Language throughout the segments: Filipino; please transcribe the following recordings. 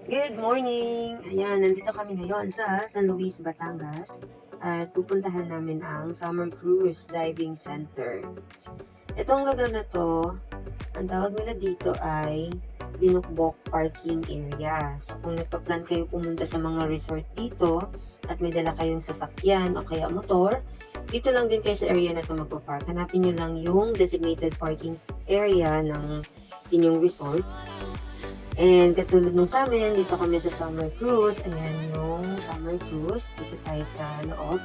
Good morning! Ayan, nandito kami ngayon sa San Luis, Batangas at pupuntahan namin ang Summer Cruise Diving Center. Itong lugar na to, ang tawag nila dito ay Binukbok Parking Area. So kung nagpa-plan kayo pumunta sa mga resort dito at may dala kayong sasakyan o kaya motor, dito lang din kayo sa area na to magpa-park. Hanapin nyo lang yung designated parking area ng inyong resort. And katulad nung sa amin, dito kami sa Summer Cruise. Ayan yung Summer Cruise. Dito tayo sa loob.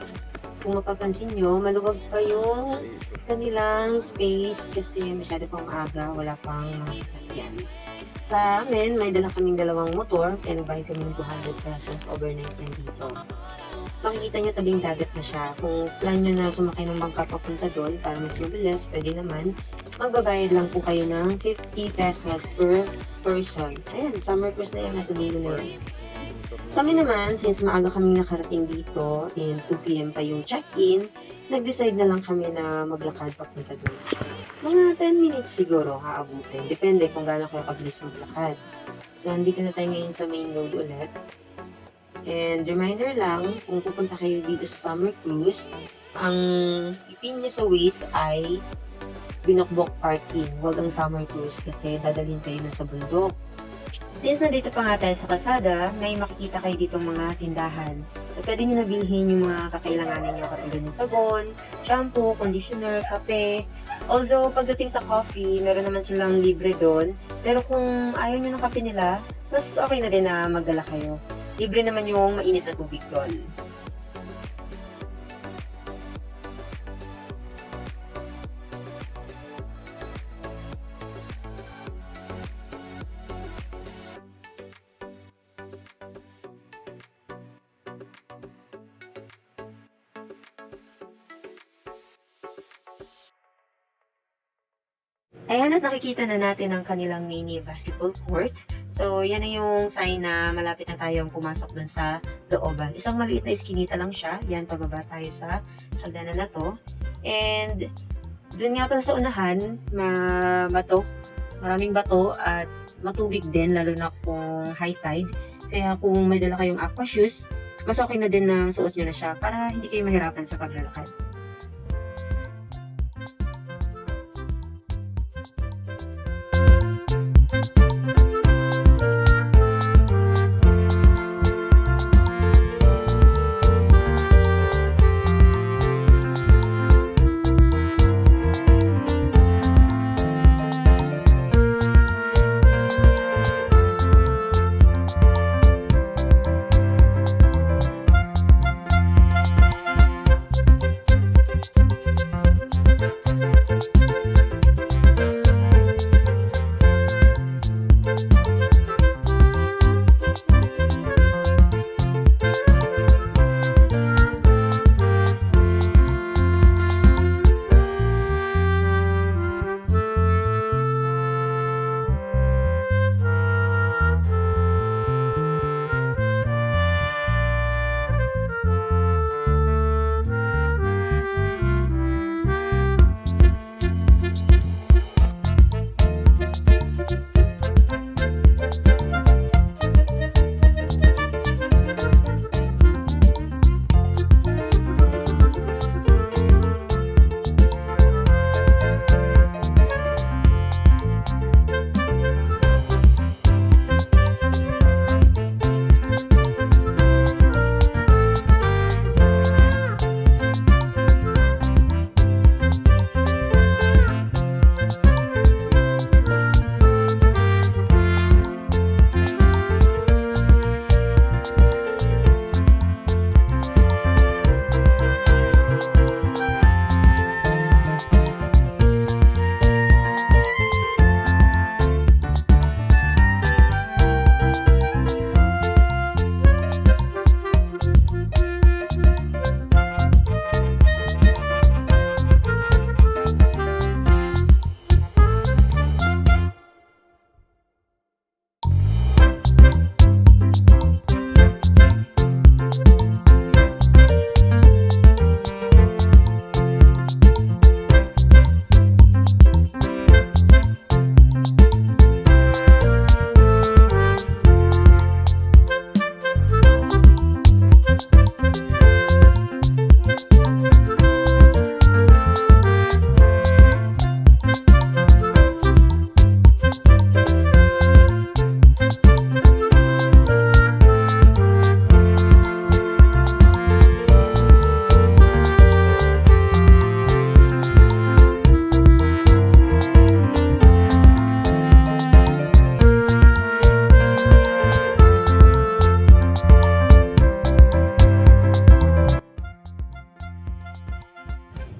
Kung mapapansin nyo, maluwag pa yung kanilang space kasi masyado pang maaga, wala pang mga sasakyan. Sa amin, may dala kaming dalawang motor, kaya nagbayad kami ng 200 pesos overnight lang dito. Makikita nyo tabing dagat na siya. Kung plan nyo na sumakay ng bangka papunta doon para mas mabilis, pwede naman. Magbabayad lang po kayo ng 50 pesos per person. Ayan, summer cruise na yan, nasa dulo na yan. Kami naman, since maaga kami nakarating dito and 2 p.m. pa yung check-in, nag-decide na lang kami na maglakad papunta doon. Mga 10 minutes siguro haabutin. Depende kung gaano kayo kabilis maglakad. So, andito na tayo ngayon sa main road ulit. And reminder lang, kung pupunta kayo dito sa Summer Cruise, ang ipin nyo sa Waze ay Binukbok Parking. Huwag ang Summer Cruise kasi dadalhin kayo nun sa bundok. Since nandito pa nga tayo sa kalsada, may makikita kayo dito mga tindahan. So, pwede nyo nabilhin yung mga kakailanganin nyo katulad ng sabon, shampoo, conditioner, kape. Although, pagdating sa coffee, meron naman silang libre doon. Pero kung ayaw nyo ng kape nila, mas okay na din na magdala kayo. Libre naman yung mainit na tubig doon. Ayan, at nakikita na natin ang kanilang mini basketball court. So, yan na yung sign na malapit na tayong pumasok dun sa looban. Isang maliit na iskinita lang siya. Yan, pababa tayo sa hagdanan na to. And, dun nga pala sa unahan, bato. Maraming bato at matubig din, lalo na kung high tide. Kaya kung may dala kayong aqua shoes, mas okay na din na suot nyo na siya para hindi kayo mahirapan sa paglalakad.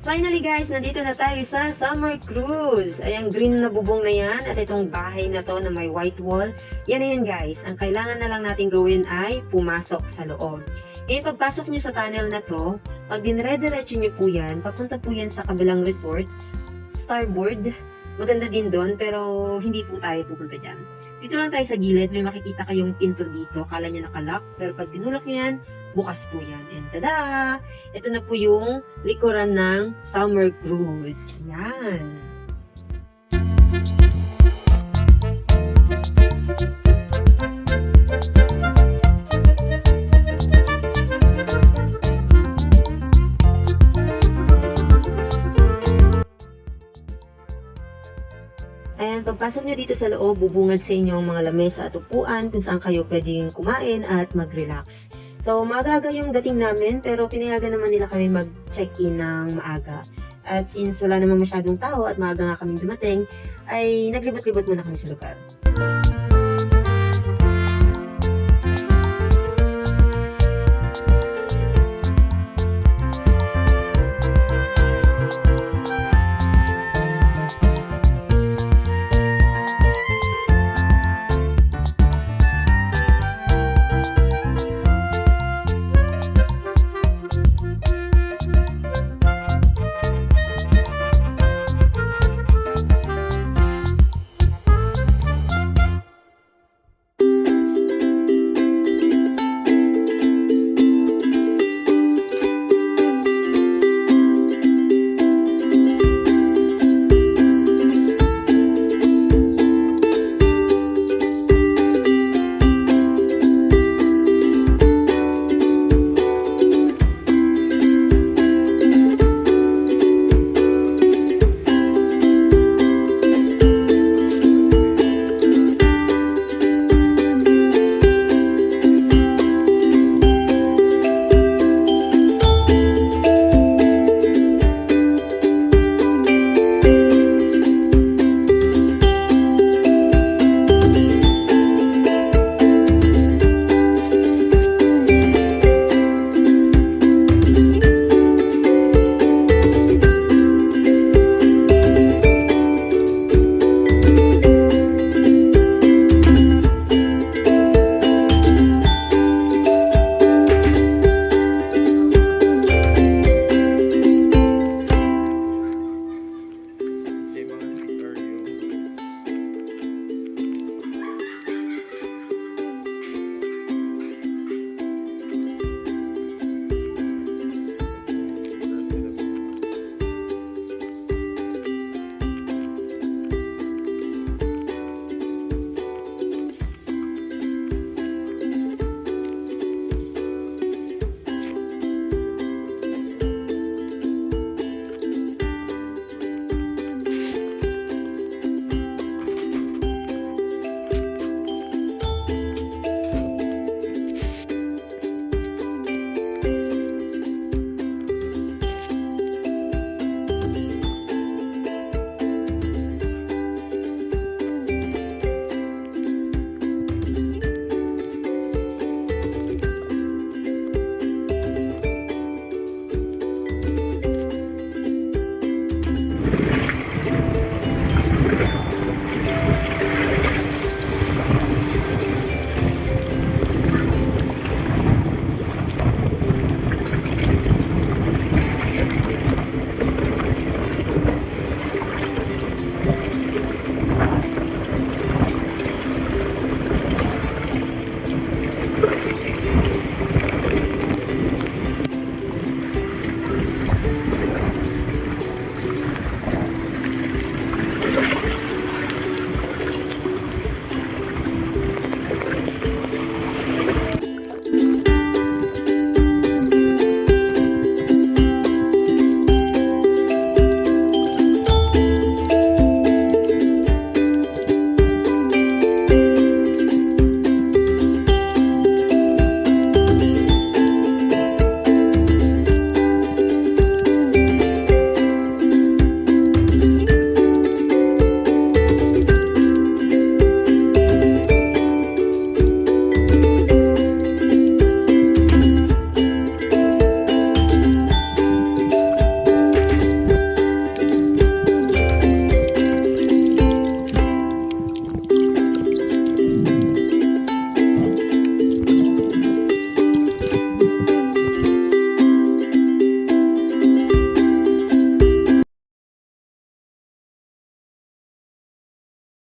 Finally guys, nandito na tayo sa summer cruise. Ayan, green na bubong na yan at itong bahay na to na may white wall. Yan na yan guys. Ang kailangan na lang natin gawin ay pumasok sa loob. Ngayon, pagpasok nyo sa tunnel na to, pag dinire-diretso nyo po yan, papunta po yan sa kabilang resort, Starboard. Maganda din doon, pero hindi po tayo pupunta dyan. Dito lang tayo sa gilid, may makikita kayong pinto dito. Kala nyo nakalock, pero pag tinulak nyo yan, bukas po yan. And tada! Ito na po yung likuran ng summer cruise. Yan. Ayan, pagpasok nyo dito sa loob, bubungad sa inyo ang mga lamesa at upuan kung saan kayo pwedeng kumain at mag-relax. So, maaga yung dating namin, pero pinayagan naman nila kami mag-check-in ng maaga. At since wala naman masyadong tao at maaga nga kami dumating, ay naglibot-libot muna kami sa lugar.